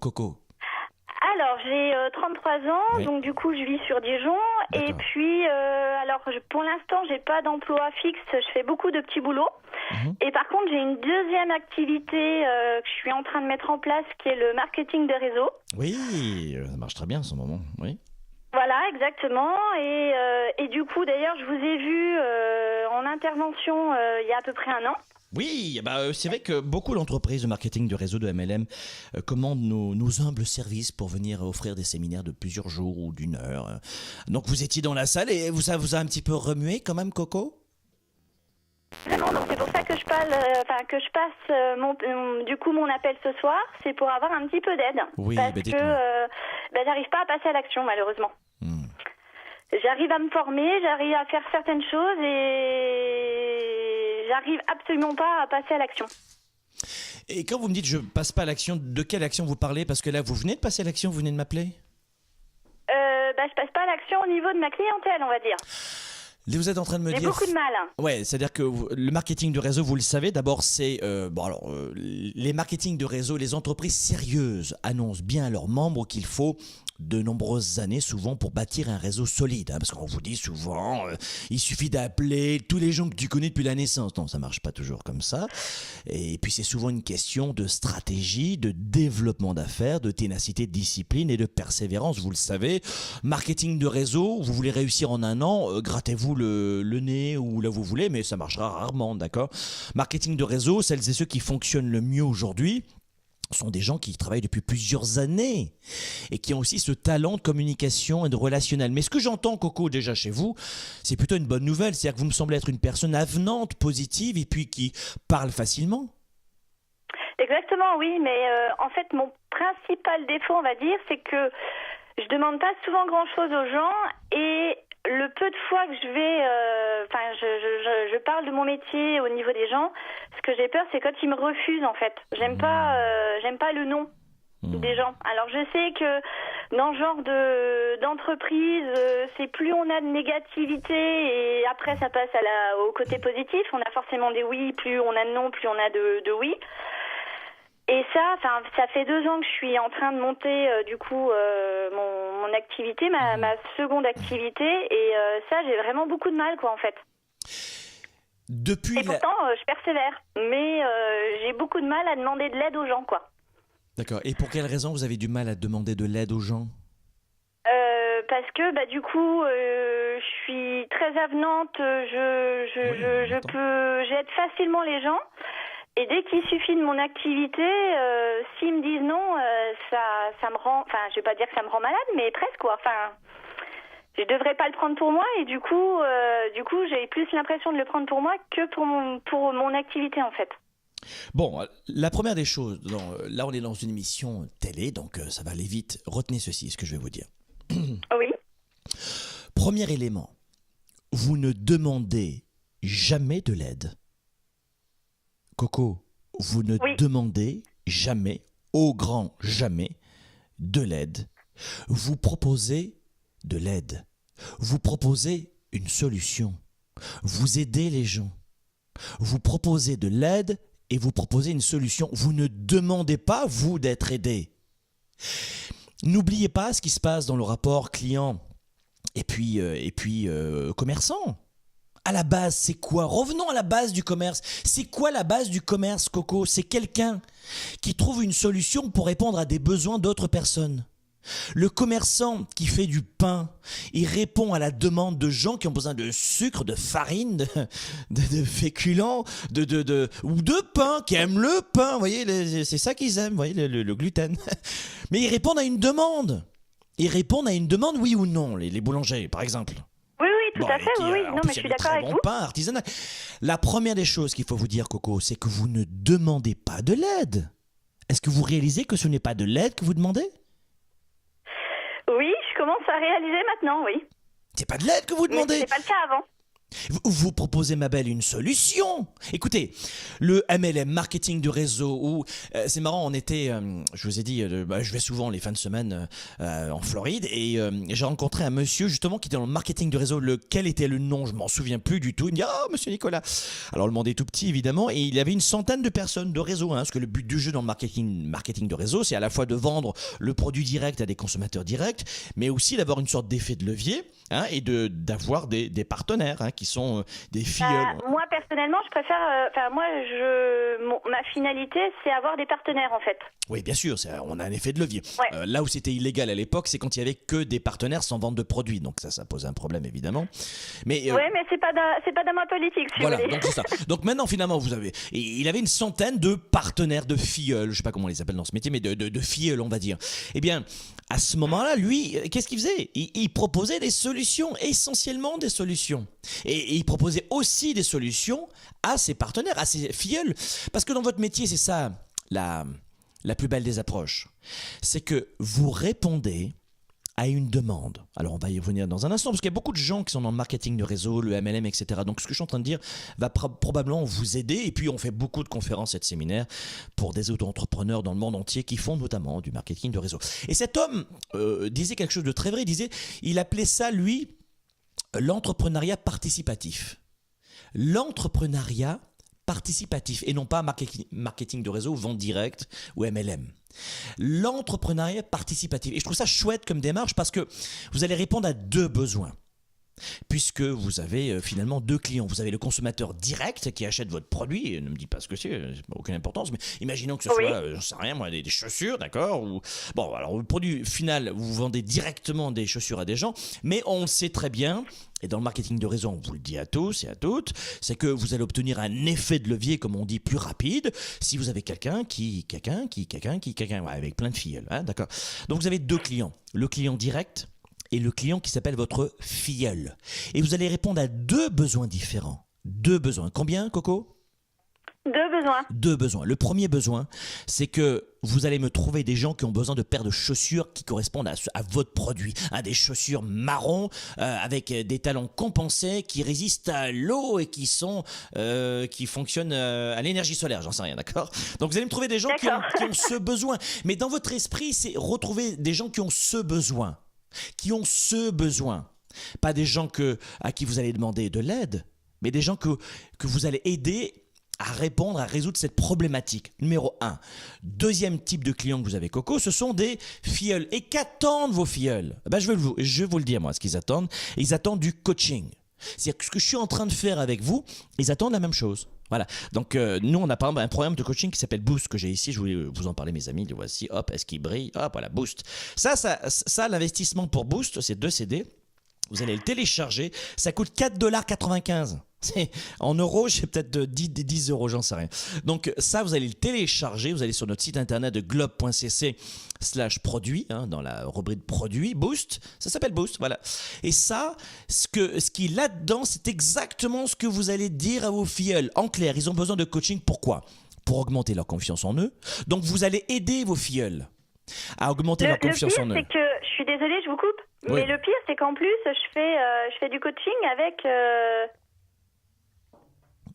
Coco? Alors, j'ai 33 ans, Oui. donc du coup, je vis sur Dijon. D'accord. Et puis, pour l'instant, j'ai pas d'emploi fixe. Je fais beaucoup de petits boulots. Mhm. Et par contre, j'ai une deuxième activité que je suis en train de mettre en place, qui est le marketing de réseau. Oui, ça marche très bien en ce moment. Oui. Voilà, exactement. Et du coup, d'ailleurs, je vous ai vu en intervention il y a à peu près un an. Oui, c'est vrai que beaucoup d'entreprises de marketing de réseau de MLM commandent nos humbles services pour venir offrir des séminaires de plusieurs jours ou d'une heure. Donc vous étiez dans la salle et ça vous a un petit peu remué quand même, Coco? Vraiment, donc c'est pour ça que je passe mon appel ce soir, c'est pour avoir un petit peu d'aide. Oui, parce dites-moi. que j'arrive pas à passer à l'action, malheureusement. Hmm. J'arrive à me former, j'arrive à faire certaines choses et j'arrive absolument pas à passer à l'action. Et quand vous me dites je passe pas à l'action, de quelle action vous parlez? Parce que là, vous venez de passer à l'action, vous venez de m'appeler? Je passe pas à l'action au niveau de ma clientèle, on va dire. Vous êtes en train de me J'ai dire... beaucoup de mal. Ouais, c'est-à-dire que le marketing de réseau, vous le savez, d'abord c'est... les marketing de réseau, les entreprises sérieuses annoncent bien à leurs membres qu'il faut de nombreuses années souvent pour bâtir un réseau solide. Parce qu'on vous dit souvent, il suffit d'appeler tous les gens que tu connais depuis la naissance. Non, ça marche pas toujours comme ça. Et puis c'est souvent une question de stratégie, de développement d'affaires, de ténacité, de discipline et de persévérance. Vous le savez, marketing de réseau, vous voulez réussir en un an, grattez-vous le nez ou là vous voulez, mais ça marchera rarement, d'accord? Marketing de réseau, celles et ceux qui fonctionnent le mieux aujourd'hui sont des gens qui travaillent depuis plusieurs années et qui ont aussi ce talent de communication et de relationnel. Mais ce que j'entends, Coco, déjà chez vous, c'est plutôt une bonne nouvelle. C'est-à-dire que vous me semblez être une personne avenante, positive et puis qui parle facilement. Exactement, oui, mais en fait, mon principal défaut, on va dire, c'est que je demande pas souvent grand-chose aux gens et le peu de fois que je vais, je parle de mon métier au niveau des gens, ce que j'ai peur, c'est quand ils me refusent, en fait. J'aime pas le non des gens. Alors, je sais que dans ce genre d'entreprise, c'est plus on a de négativité et après, ça passe au côté positif. On a forcément des oui, plus on a de non, plus on a de oui. Et ça fait 2 ans que je suis en train de monter mon activité, ma seconde activité, et ça j'ai vraiment beaucoup de mal, quoi, en fait. Depuis et pourtant je persévère, mais j'ai beaucoup de mal à demander de l'aide aux gens, quoi. D'accord. Et pour quelle raison vous avez du mal à demander de l'aide aux gens? Parce que je suis très avenante, j'aide facilement les gens. Et dès qu'il suffit de mon activité, s'ils me disent non, ça me rend... Enfin, je vais pas dire que ça me rend malade, mais presque, quoi. Enfin, je devrais pas le prendre pour moi et du coup, j'ai plus l'impression de le prendre pour moi que pour mon activité, en fait. Bon, la première des choses, là on est dans une émission télé, donc ça va aller vite. Retenez ceci, ce que je vais vous dire. Oui. Premier élément, vous ne demandez jamais de l'aide. Coco, vous ne demandez jamais, au grand jamais, de l'aide. Vous proposez de l'aide. Vous proposez une solution. Vous aidez les gens. Vous proposez de l'aide et vous proposez une solution. Vous ne demandez pas, vous, d'être aidé. N'oubliez pas ce qui se passe dans le rapport client et puis commerçant. À la base, c'est quoi? Revenons à la base du commerce. C'est quoi la base du commerce, Coco? C'est quelqu'un qui trouve une solution pour répondre à des besoins d'autres personnes. Le commerçant qui fait du pain, il répond à la demande de gens qui ont besoin de sucre, de farine, de féculents, ou de pain, qui aiment le pain. Vous voyez, c'est ça qu'ils aiment, vous voyez, le gluten. Mais ils répondent à une demande. Ils répondent à une demande, oui ou non, les boulangers, par exemple. Tout à fait, oui. Non, mais je suis d'accord avec vous. Pain artisanal. La première des choses qu'il faut vous dire, Coco, c'est que vous ne demandez pas de l'aide. Est-ce que vous réalisez que ce n'est pas de l'aide que vous demandez? Oui, je commence à réaliser maintenant, oui. C'est pas de l'aide que vous demandez. Mais c'est pas le cas avant. Vous proposez, ma belle, une solution. Écoutez, le MLM, marketing de réseau, où c'est marrant, on était, je vous ai dit, je vais souvent les fins de semaine en Floride et j'ai rencontré un monsieur justement qui était dans le marketing de réseau. Quel était le nom? Je m'en souviens plus du tout. Il me dit, ah, monsieur Nicolas. Alors le monde est tout petit évidemment et il y avait une centaine de personnes de réseau, parce que le but du jeu dans le marketing de réseau, c'est à la fois de vendre le produit direct à des consommateurs directs, mais aussi d'avoir une sorte d'effet de levier. Et d'avoir des partenaires qui sont des filleuls. Moi personnellement, je préfère. Ma finalité, c'est avoir des partenaires en fait. Oui, bien sûr, on a un effet de levier. Ouais. Là où c'était illégal à l'époque, c'est quand il y avait que des partenaires sans vente de produits. Donc ça pose un problème évidemment. Mais mais c'est pas dans ma politique. Si voilà, vous voulez. donc c'est ça. Donc maintenant finalement il avait une centaine de partenaires de filleuls, je sais pas comment on les appelle dans ce métier, mais de filleuls on va dire. Eh bien, à ce moment-là, lui, qu'est-ce qu'il faisait? Il proposait des solutions, essentiellement des solutions. Et il proposait aussi des solutions à ses partenaires, à ses filleuls. Parce que dans votre métier, c'est ça la plus belle des approches. C'est que vous répondez à une demande. Alors on va y revenir dans un instant, parce qu'il y a beaucoup de gens qui sont dans le marketing de réseau, le MLM, etc. Donc ce que je suis en train de dire va probablement vous aider. Et puis on fait beaucoup de conférences et de séminaires pour des auto-entrepreneurs dans le monde entier qui font notamment du marketing de réseau. Et cet homme disait quelque chose de très vrai. Il appelait ça, lui, l'entrepreneuriat participatif. L'entrepreneuriat participatif et non pas marketing de réseau, vente directe ou MLM. L'entrepreneuriat participatif. Et je trouve ça chouette comme démarche parce que vous allez répondre à deux besoins. Puisque vous avez finalement deux clients. Vous avez le consommateur direct qui achète votre produit, et ne me dis pas ce que c'est aucune importance, mais imaginons que ce soit, j'en sais rien moi, des chaussures, d'accord, ou bon, alors le produit final, vous vendez directement des chaussures à des gens, mais on le sait très bien, et dans le marketing de réseau, on vous le dit à tous et à toutes, c'est que vous allez obtenir un effet de levier, comme on dit, plus rapide, si vous avez quelqu'un avec plein de filleuls, d'accord. Donc vous avez deux clients, le client direct et le client qui s'appelle votre filleul. Et vous allez répondre à deux besoins différents. Deux besoins. Combien, Coco? Deux besoins. Deux besoins. Le premier besoin, c'est que vous allez me trouver des gens qui ont besoin de paires de chaussures qui correspondent à votre produit. Des chaussures marron avec des talons compensés qui résistent à l'eau et qui fonctionnent à l'énergie solaire. J'en sais rien, d'accord? Donc vous allez me trouver des gens qui ont ce besoin. Mais dans votre esprit, c'est retrouver des gens qui ont ce besoin. Pas des gens à qui vous allez demander de l'aide, mais des gens que vous allez aider à résoudre cette problématique. Numéro 1. Deuxième type de client que vous avez, Coco, ce sont des filleuls. Et qu'attendent vos filleuls? Je vais vous le dire, moi, ce qu'ils attendent. Ils attendent du coaching. C'est-à-dire que ce que je suis en train de faire avec vous, ils attendent la même chose. Voilà. Donc, nous, on a par exemple un programme de coaching qui s'appelle Boost que j'ai ici. Je voulais vous en parler, mes amis. Le voici. Hop, est-ce qu'il brille? Hop, voilà, Boost. Ça, l'investissement pour Boost, c'est 2 CD. Vous allez le télécharger. Ça coûte 4,95 $. En euros, j'ai peut-être 10 euros, j'en sais rien. Donc ça, vous allez le télécharger. Vous allez sur notre site internet de globe.cc/produits, dans la rubrique produits, Boost. Ça s'appelle Boost, voilà. Et ça, ce qui est là-dedans, c'est exactement ce que vous allez dire à vos filleuls. En clair, ils ont besoin de coaching. Pourquoi? Pour augmenter leur confiance en eux. Donc vous allez aider vos filleuls à augmenter leur confiance en eux. Le pire, c'est que, je suis désolée, je vous coupe, mais le pire, c'est qu'en plus, je fais du coaching avec...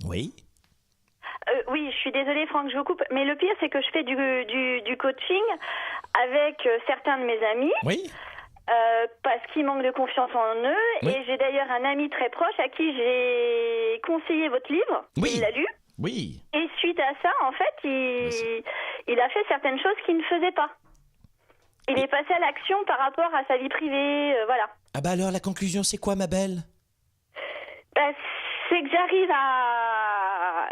Oui. Oui, je suis désolée, Franck, je vous coupe, mais le pire, c'est que je fais du coaching avec certains de mes amis. Oui. Parce qu'ils manquent de confiance en eux. Oui. Et j'ai d'ailleurs un ami très proche à qui j'ai conseillé votre livre. Oui. Il l'a lu. Oui. Et suite à ça, en fait, il a fait certaines choses qu'il ne faisait pas. Il est passé à l'action par rapport à sa vie privée, voilà. Ah bah alors, la conclusion, c'est quoi, ma belle? C'est que j'arrive à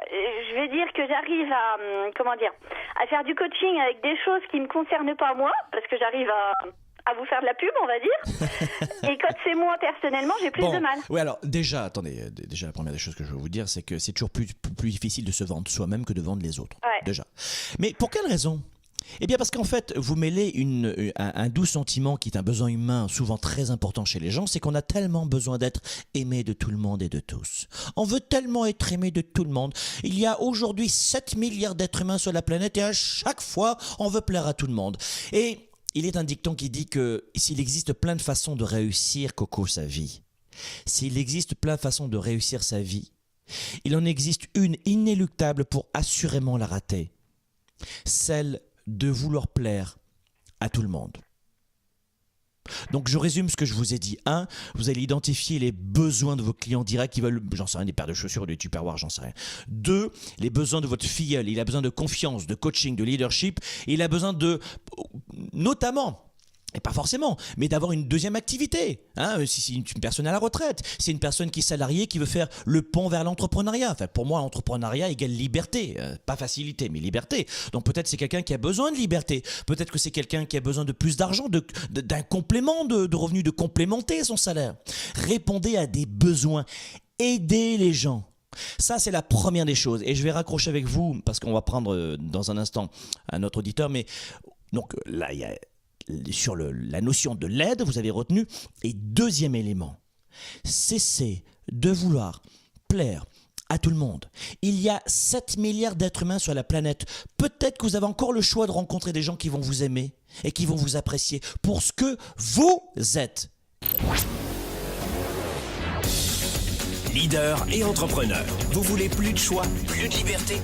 faire du coaching avec des choses qui ne me concernent pas moi, parce que j'arrive à vous faire de la pub, on va dire. Et quand c'est moi personnellement, j'ai plus de mal. Oui, alors déjà, attendez, la première des choses que je veux vous dire, c'est que c'est toujours plus difficile de se vendre soi-même que de vendre les autres. Ouais. Déjà. Mais pour quelle raison? Eh bien parce qu'en fait, vous mêlez un doux sentiment qui est un besoin humain souvent très important chez les gens, c'est qu'on a tellement besoin d'être aimé de tout le monde et de tous. On veut tellement être aimé de tout le monde. Il y a aujourd'hui 7 milliards d'êtres humains sur la planète et à chaque fois, on veut plaire à tout le monde. Et il est un dicton qui dit que s'il existe plein de façons de réussir, Coco, sa vie, S'il existe plein de façons de réussir sa vie, il en existe une inéluctable pour assurément la rater. Celle de vouloir plaire à tout le monde. Donc je résume ce que je vous ai dit. 1, vous allez identifier les besoins de vos clients directs qui veulent, j'en sais rien, des paires de chaussures ou des tupperwares, j'en sais rien. 2, les besoins de votre filleul. Il a besoin de confiance, de coaching, de leadership. Et il a besoin de, notamment, et pas forcément, mais d'avoir une deuxième activité. Si c'est une personne à la retraite, c'est une personne qui est salariée, qui veut faire le pont vers l'entrepreneuriat. Enfin, pour moi, l'entrepreneuriat égale liberté. Pas facilité, mais liberté. Donc peut-être c'est quelqu'un qui a besoin de liberté. Peut-être que c'est quelqu'un qui a besoin de plus d'argent, d'un complément de revenus, de complémenter son salaire. Répondez à des besoins. Aidez les gens. Ça, c'est la première des choses. Et je vais raccrocher avec vous, parce qu'on va prendre dans un instant un autre auditeur. Mais donc là, il y a... Sur la notion de l'aide, vous avez retenu. Et deuxième élément, cessez de vouloir plaire à tout le monde. Il y a 7 milliards d'êtres humains sur la planète. Peut-être que vous avez encore le choix de rencontrer des gens qui vont vous aimer et qui vont vous apprécier pour ce que vous êtes. Leader et entrepreneur, vous voulez plus de choix, plus de liberté?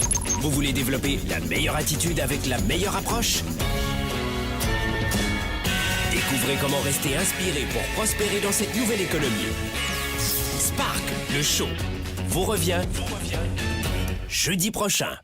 Vous voulez développer la meilleure attitude avec la meilleure approche? Découvrez comment rester inspiré pour prospérer dans cette nouvelle économie. Spark, le show, vous revient jeudi prochain.